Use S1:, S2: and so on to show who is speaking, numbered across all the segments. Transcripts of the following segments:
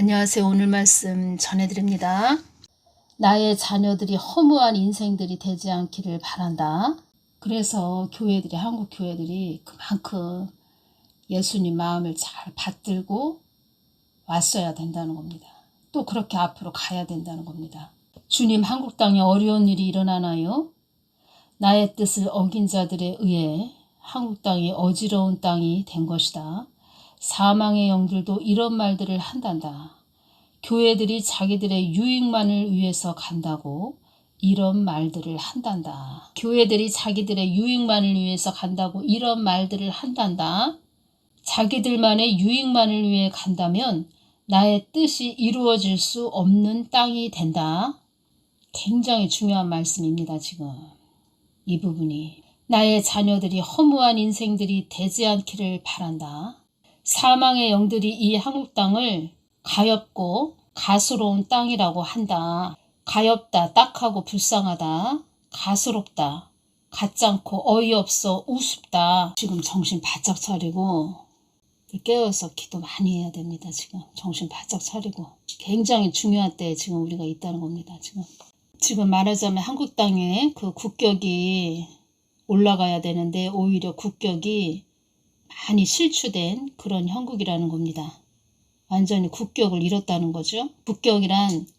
S1: 안녕하세요. 오늘 말씀 전해드립니다. 나의 자녀들이 허무한 인생들이 되지 않기를 바란다. 그래서 교회들이, 한국 교회들이 그만큼 예수님 마음을 잘 받들고 왔어야 된다는 겁니다. 또 그렇게 앞으로 가야 된다는 겁니다. 주님, 한국 땅에 어려운 일이 일어나나요? 나의 뜻을 어긴 자들에 의해 한국 땅이 어지러운 땅이 된 것이다. 사망의 영들도 이런 말들을 한단다. 교회들이 자기들의 유익만을 위해서 간다고 이런 말들을 한단다. 교회들이 자기들의 유익만을 위해서 간다고 이런 말들을 한단다. 자기들만의 유익만을 위해 간다면 나의 뜻이 이루어질 수 없는 땅이 된다. 굉장히 중요한 말씀입니다. 지금 이 부분이. 나의 자녀들이 허무한 인생들이 되지 않기를 바란다. 사망의 영들이 이 한국 땅을 가엾고 가스로운 땅이라고 한다. 가엾다, 딱하고 불쌍하다, 가스롭다, 가짱코, 어이없어, 우습다. 지금 정신 바짝 차리고 깨어서 기도 많이 해야 됩니다. 지금 정신 바짝 차리고 굉장히 중요한 때에 지금 우리가 있다는 겁니다. 지금 말하자면 한국 땅에 그 국격이 올라가야 되는데 오히려 국격이 많이 실추된 그런 형국이라는 겁니다. 완전히 국격을 잃었다는 거죠.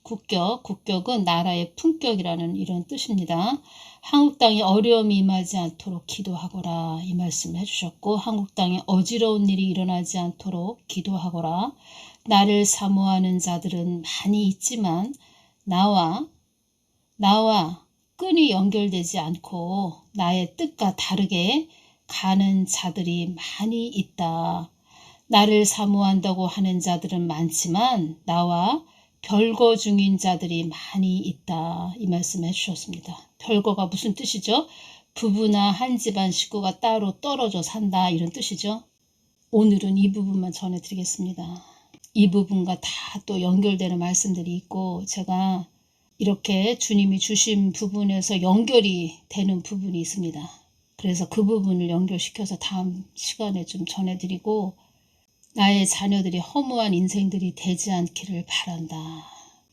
S1: 국격은 나라의 품격이라는 이런 뜻입니다. 한국 땅에 어려움이 임하지 않도록 기도하거라 이 말씀을 해주셨고, 한국 땅에 어지러운 일이 일어나지 않도록 기도하거라. 나를 사모하는 자들은 많이 있지만 나와 끈이 연결되지 않고 나의 뜻과 다르게 가는 자들이 많이 있다. 나를 사모한다고 하는 자들은 많지만 나와 별거 중인 자들이 많이 있다. 이 말씀을 해주셨습니다. 별거가 무슨 뜻이죠? 부부나 한 집안 식구가 따로 떨어져 산다 이런 뜻이죠. 오늘은 이 부분만 전해드리겠습니다. 이 부분과 다 또 연결되는 말씀들이 있고, 제가 이렇게 주님이 주신 부분에서 연결이 되는 부분이 있습니다. 그래서 그 부분을 연결시켜서 다음 시간에 좀 전해드리고, 나의 자녀들이 허무한 인생들이 되지 않기를 바란다.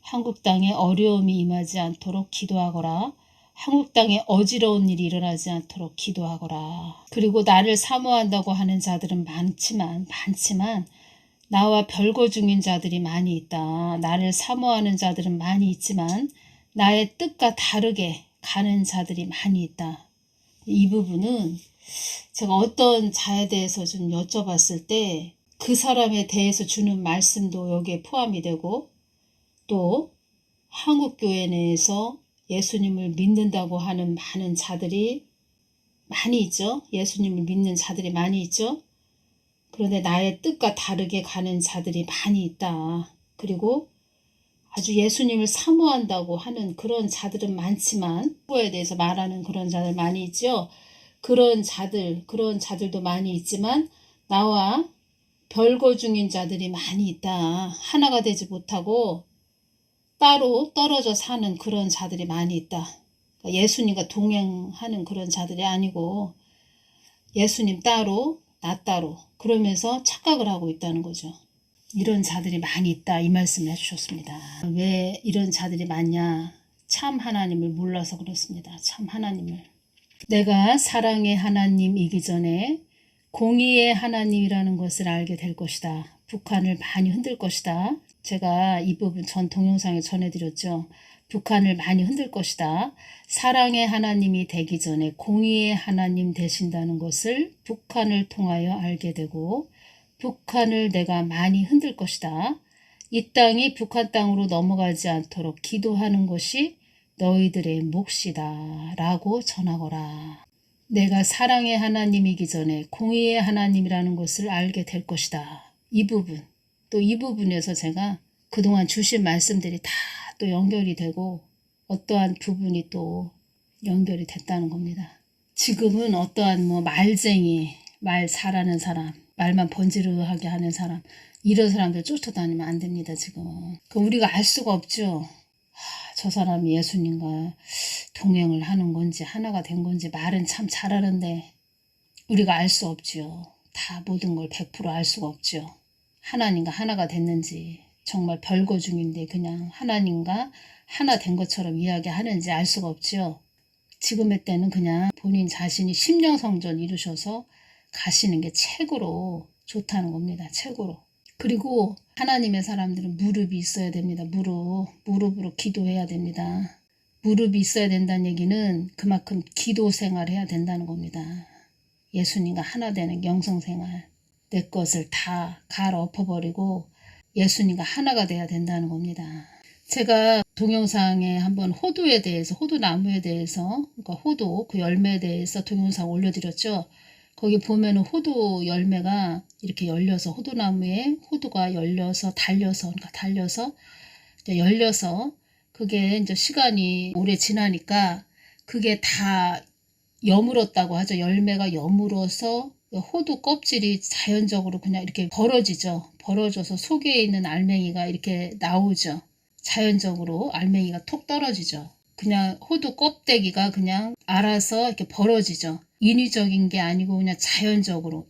S1: 한국 땅에 어려움이 임하지 않도록 기도하거라. 한국 땅에 어지러운 일이 일어나지 않도록 기도하거라. 그리고 나를 사모한다고 하는 자들은 많지만 나와 별거 중인 자들이 많이 있다. 나를 사모하는 자들은 많이 있지만 나의 뜻과 다르게 가는 자들이 많이 있다. 이 부분은 제가 어떤 자에 대해서 좀 여쭤봤을 때 그 사람에 대해서 주는 말씀도 여기에 포함이 되고, 또 한국교회 내에서 예수님을 믿는다고 하는 많은 자들이 많이 있죠. 예수님을 믿는 자들이 많이 있죠. 그런데 나의 뜻과 다르게 가는 자들이 많이 있다. 그리고 아주 예수님을 사모한다고 하는 그런 자들은 많지만, 그거에 대해서 말하는 그런 자들 많이 있죠. 그런 자들도 많이 있지만 나와 별거 중인 자들이 많이 있다. 하나가 되지 못하고 따로 떨어져 사는 그런 자들이 많이 있다. 그러니까 예수님과 동행하는 그런 자들이 아니고 예수님 따로 나 따로 그러면서 착각을 하고 있다는 거죠. 이런 자들이 많이 있다 이 말씀을 해주셨습니다. 왜 이런 자들이 많냐? 참 하나님을 몰라서 그렇습니다. 참 하나님을. 내가 사랑의 하나님이기 전에 공의의 하나님이라는 것을 알게 될 것이다. 북한을 많이 흔들 것이다. 제가 이 부분 전 동영상에 전해드렸죠. 북한을 많이 흔들 것이다. 사랑의 하나님이 되기 전에 공의의 하나님 되신다는 것을 북한을 통하여 알게 되고, 북한을 내가 많이 흔들 것이다. 이 땅이 북한 땅으로 넘어가지 않도록 기도하는 것이 너희들의 몫이다 라고 전하거라. 내가 사랑의 하나님이기 전에 공의의 하나님이라는 것을 알게 될 것이다. 이 부분, 또 이 부분에서 제가 그동안 주신 말씀들이 다 또 연결이 되고 어떠한 부분이 또 연결이 됐다는 겁니다. 지금은 어떠한 말쟁이, 말 잘하는 사람, 말만 번지르르하게 하는 사람, 이런 사람들 쫓아다니면 안 됩니다. 지금 우리가 알 수가 없죠. 저 사람이 예수님과 동행을 하는 건지 하나가 된 건지 말은 참 잘하는데 우리가 알 수 없죠. 다 모든 걸 100% 알 수가 없죠. 하나님과 하나가 됐는지 정말 별거 중인데 그냥 하나님과 하나 된 것처럼 이야기하는지 알 수가 없죠. 지금의 때는 그냥 본인 자신이 심령성전 이루셔서 가시는 게 최고로 좋다는 겁니다. 최고로. 그리고 하나님의 사람들은 무릎이 있어야 됩니다. 무릎으로 기도해야 됩니다. 무릎이 있어야 된다는 얘기는 그만큼 기도 생활을 해야 된다는 겁니다. 예수님과 하나 되는 영성생활. 내 것을 다 갈아엎어버리고 예수님과 하나가 돼야 된다는 겁니다. 제가 동영상에 한번 호두에 대해서, 호두나무에 대해서, 그러니까 호두 그 열매에 대해서 동영상 올려드렸죠. 거기 보면은 호두 열매가 이렇게 열려서, 호두나무에 호두가 열려서 달려서 이제 열려서 그게 이제 시간이 오래 지나니까 그게 다 여물었다고 하죠. 열매가 여물어서 호두 껍질이 자연적으로 그냥 이렇게 벌어지죠. 벌어져서 속에 있는 알맹이가 이렇게 나오죠. 자연적으로 알맹이가 톡 떨어지죠. 그냥 호두 껍데기가 그냥 알아서 이렇게 벌어지죠. 인위적인 게 아니고 그냥 자연적으로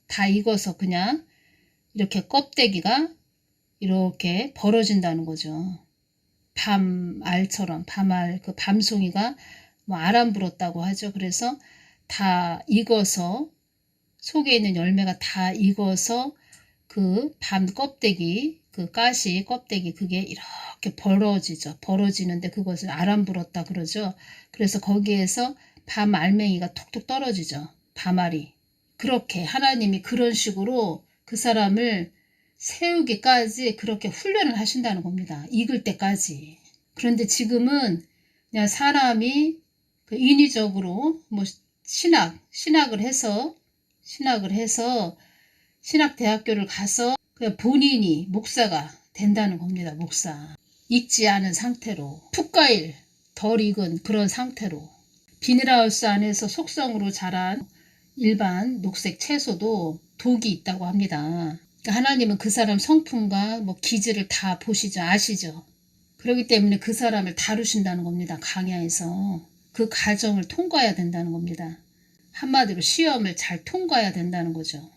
S1: 다 익어서 그냥 이렇게 껍데기가 이렇게 벌어진다는 거죠. 밤알처럼, 그 밤송이가 뭐 알 안 불었다고 하죠. 그래서 다 익어서 속에 있는 열매가 다 익어서 그 밤 껍데기, 그 가시 껍데기 그게 이렇게 벌어지죠. 벌어지는데 그것을 알 안 불었다 그러죠. 그래서 거기에서 밤 알맹이가 톡톡 떨어지죠. 밤알이. 그렇게 하나님이 그런 식으로 그 사람을 세우기까지 그렇게 훈련을 하신다는 겁니다. 익을 때까지. 그런데 지금은 그냥 사람이 그 인위적으로 뭐 신학을 해서 신학대학교를 가서 그냥 본인이 목사가 된다는 겁니다. 목사. 익지 않은 상태로 풋과일 덜 익은 그런 상태로 비닐하우스 안에서 속성으로 자란 일반 녹색 채소도 독이 있다고 합니다. 그러니까 하나님은 그 사람 성품과 뭐 기질을 다 보시죠. 아시죠. 그렇기 때문에 그 사람을 다루신다는 겁니다. 강야에서. 그 과정을 통과해야 된다는 겁니다. 한마디로 시험을 잘 통과해야 된다는 거죠.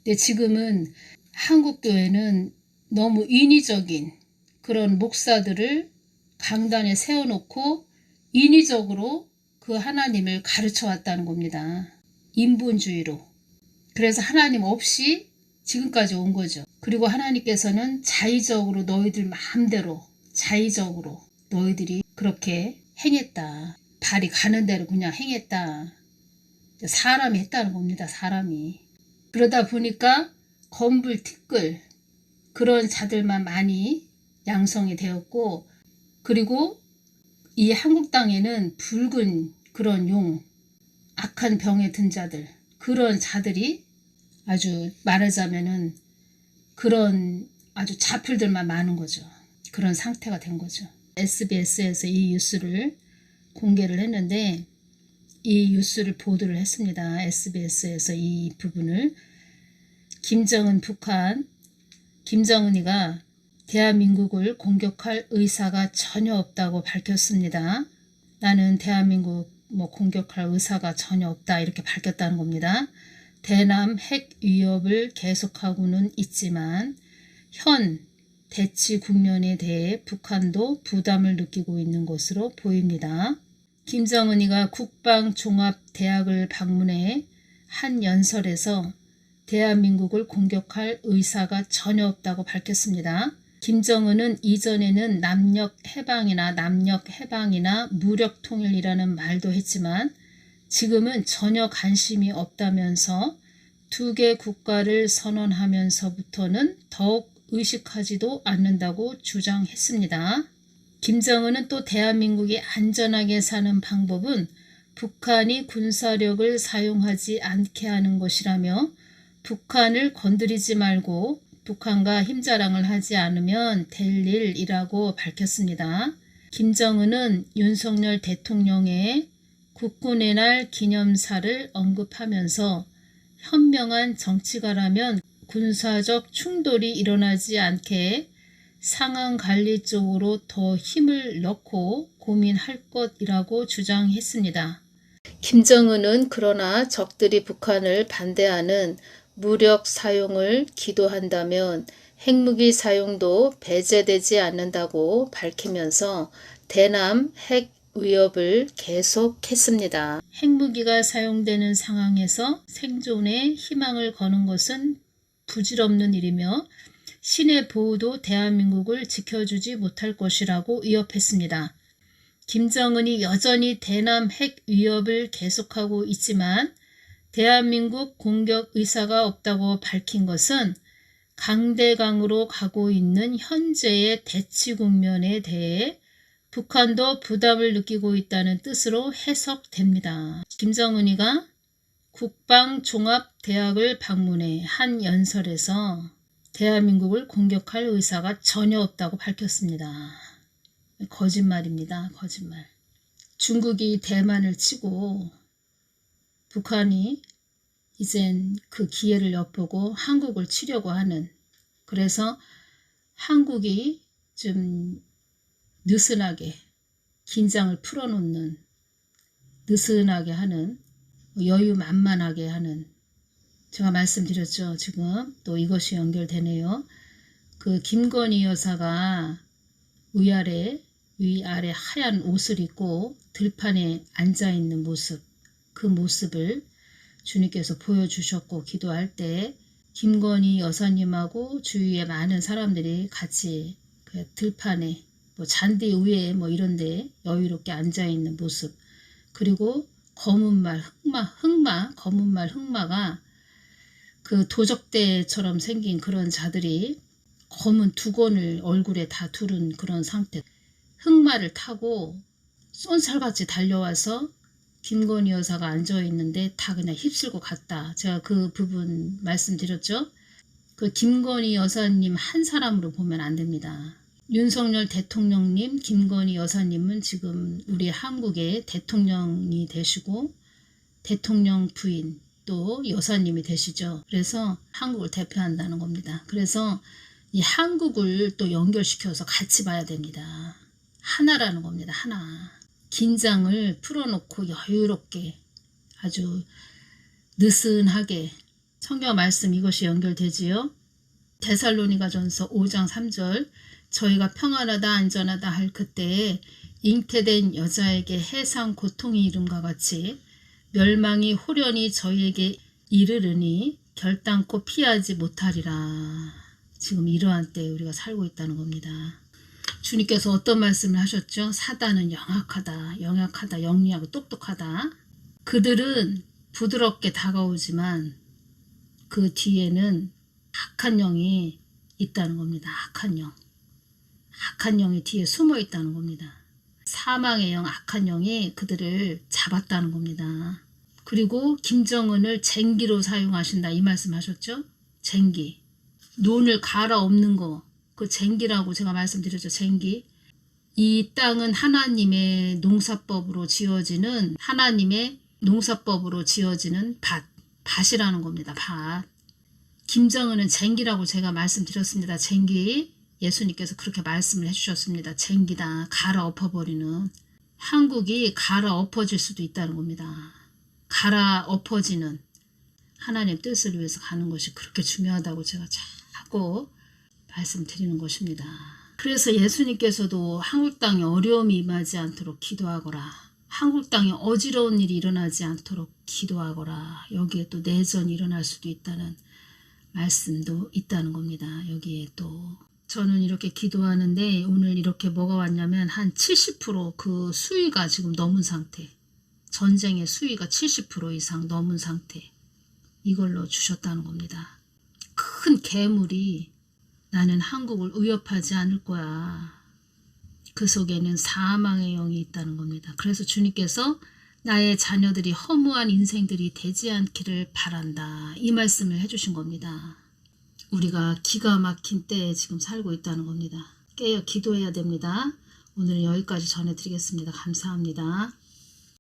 S1: 근데 지금은 한국교회는 너무 인위적인 그런 목사들을 강단에 세워놓고 인위적으로 그 하나님을 가르쳐 왔다는 겁니다. 인본주의로. 그래서 하나님 없이 지금까지 온 거죠. 그리고 하나님께서는 자의적으로 너희들 마음대로 자의적으로 너희들이 그렇게 행했다. 발이 가는 대로 그냥 행했다. 사람이 했다는 겁니다. 사람이. 그러다 보니까 검불 티끌 그런 자들만 많이 양성이 되었고, 그리고 이 한국 땅에는 붉은 그런 용, 악한 병에 든 자들, 그런 자들이 아주 말하자면은 그런 아주 자풀들만 많은 거죠. 그런 상태가 된 거죠. SBS에서 이 뉴스를 공개를 했는데 이 뉴스를 보도를 했습니다. SBS에서 이 부분을 김정은이가 대한민국을 공격할 의사가 전혀 없다고 밝혔습니다. 나는 대한민국 공격할 의사가 전혀 없다 이렇게 밝혔다는 겁니다. 대남 핵 위협을 계속하고는 있지만 현 대치 국면에 대해 북한도 부담을 느끼고 있는 것으로 보입니다. 김정은이가 국방종합대학을 방문해 한 연설에서 대한민국을 공격할 의사가 전혀 없다고 밝혔습니다. 김정은은 이전에는 남녘 해방이나 무력 통일이라는 말도 했지만 지금은 전혀 관심이 없다면서 두 개 국가를 선언하면서부터는 더욱 의식하지도 않는다고 주장했습니다. 김정은은 또 대한민국이 안전하게 사는 방법은 북한이 군사력을 사용하지 않게 하는 것이라며 북한을 건드리지 말고 북한과 힘자랑을 하지 않으면 될 일이라고 밝혔습니다. 김정은은 윤석열 대통령의 국군의 날 기념사를 언급하면서 현명한 정치가라면 군사적 충돌이 일어나지 않게 상황관리 쪽으로 더 힘을 넣고 고민할 것이라고 주장했습니다. 김정은은 그러나 적들이 북한을 반대하는 무력 사용을 기도한다면 핵무기 사용도 배제되지 않는다고 밝히면서 대남 핵 위협을 계속했습니다. 핵무기가 사용되는 상황에서 생존에 희망을 거는 것은 부질없는 일이며 신의 보호도 대한민국을 지켜주지 못할 것이라고 위협했습니다. 김정은이 여전히 대남 핵 위협을 계속하고 있지만 대한민국 공격 의사가 없다고 밝힌 것은 강대강으로 가고 있는 현재의 대치 국면에 대해 북한도 부담을 느끼고 있다는 뜻으로 해석됩니다. 김정은이가 국방종합대학을 방문해 한 연설에서 대한민국을 공격할 의사가 전혀 없다고 밝혔습니다. 거짓말입니다. 거짓말. 중국이 대만을 치고 북한이 이젠 그 기회를 엿보고 한국을 치려고 하는, 그래서 한국이 좀 느슨하게 긴장을 풀어놓는, 느슨하게 하는, 여유만만하게 하는, 제가 말씀드렸죠. 지금 또 이것이 연결되네요. 그 김건희 여사가 위아래 하얀 옷을 입고 들판에 앉아있는 모습, 그 모습을 주님께서 보여주셨고, 기도할 때 김건희 여사님하고 주위에 많은 사람들이 같이 그 들판에 잔디 위에 이런데 여유롭게 앉아있는 모습, 그리고 검은말 흑마가 그 도적대처럼 생긴 그런 자들이 검은 두건을 얼굴에 다 두른 그런 상태, 흑마를 타고 쏜살같이 달려와서 김건희 여사가 앉아있는데 다 그냥 휩쓸고 갔다. 제가 그 부분 말씀드렸죠. 그 김건희 여사님 한 사람으로 보면 안 됩니다. 윤석열 대통령님, 김건희 여사님은 지금 우리 한국의 대통령이 되시고 대통령 부인 또 여사님이 되시죠. 그래서 한국을 대표한다는 겁니다. 그래서 이 한국을 또 연결시켜서 같이 봐야 됩니다. 하나라는 겁니다. 하나. 긴장을 풀어놓고 여유롭게 아주 느슨하게, 성경 말씀 이것이 연결되지요. 데살로니가전서 5장 3절, 저희가 평안하다 안전하다 할 그때에 잉태된 여자에게 해상 고통이 이름과 같이 멸망이 호련히 저희에게 이르르니 결단코 피하지 못하리라. 지금 이러한 때에 우리가 살고 있다는 겁니다. 주님께서 어떤 말씀을 하셨죠? 사단은 영악하다, 영리하고 똑똑하다. 그들은 부드럽게 다가오지만 그 뒤에는 악한 영이 있다는 겁니다. 악한 영이 뒤에 숨어 있다는 겁니다. 사망의 영, 악한 영이 그들을 잡았다는 겁니다. 그리고 김정은을 쟁기로 사용하신다, 이 말씀 하셨죠? 쟁기. 논을 갈아엎는 거, 그 쟁기라고 제가 말씀드렸죠. 쟁기. 이 땅은 하나님의 농사법으로 지어지는 밭이라는 겁니다. 밭. 김정은은 쟁기라고 제가 말씀드렸습니다. 쟁기. 예수님께서 그렇게 말씀을 해주셨습니다. 쟁기다. 갈아엎어버리는. 한국이 갈아엎어질 수도 있다는 겁니다. 갈아엎어지는 하나님 뜻을 위해서 가는 것이 그렇게 중요하다고 제가 자꾸 말씀드리는 것입니다. 그래서 예수님께서도 한국 땅에 어려움이 임하지 않도록 기도하거라. 한국 땅에 어지러운 일이 일어나지 않도록 기도하거라. 여기에 또 내전이 일어날 수도 있다는 말씀도 있다는 겁니다. 여기에 또 저는 이렇게 기도하는데 오늘 이렇게 뭐가 왔냐면 한 70% 그 수위가 지금 넘은 상태. 전쟁의 수위가 70% 이상 넘은 상태. 이걸로 주셨다는 겁니다. 큰 괴물이 나는 한국을 위협하지 않을 거야. 그 속에는 사망의 영이 있다는 겁니다. 그래서 주님께서 나의 자녀들이 허무한 인생들이 되지 않기를 바란다. 이 말씀을 해주신 겁니다. 우리가 기가 막힌 때에 지금 살고 있다는 겁니다. 깨어 기도해야 됩니다. 오늘은 여기까지 전해드리겠습니다. 감사합니다.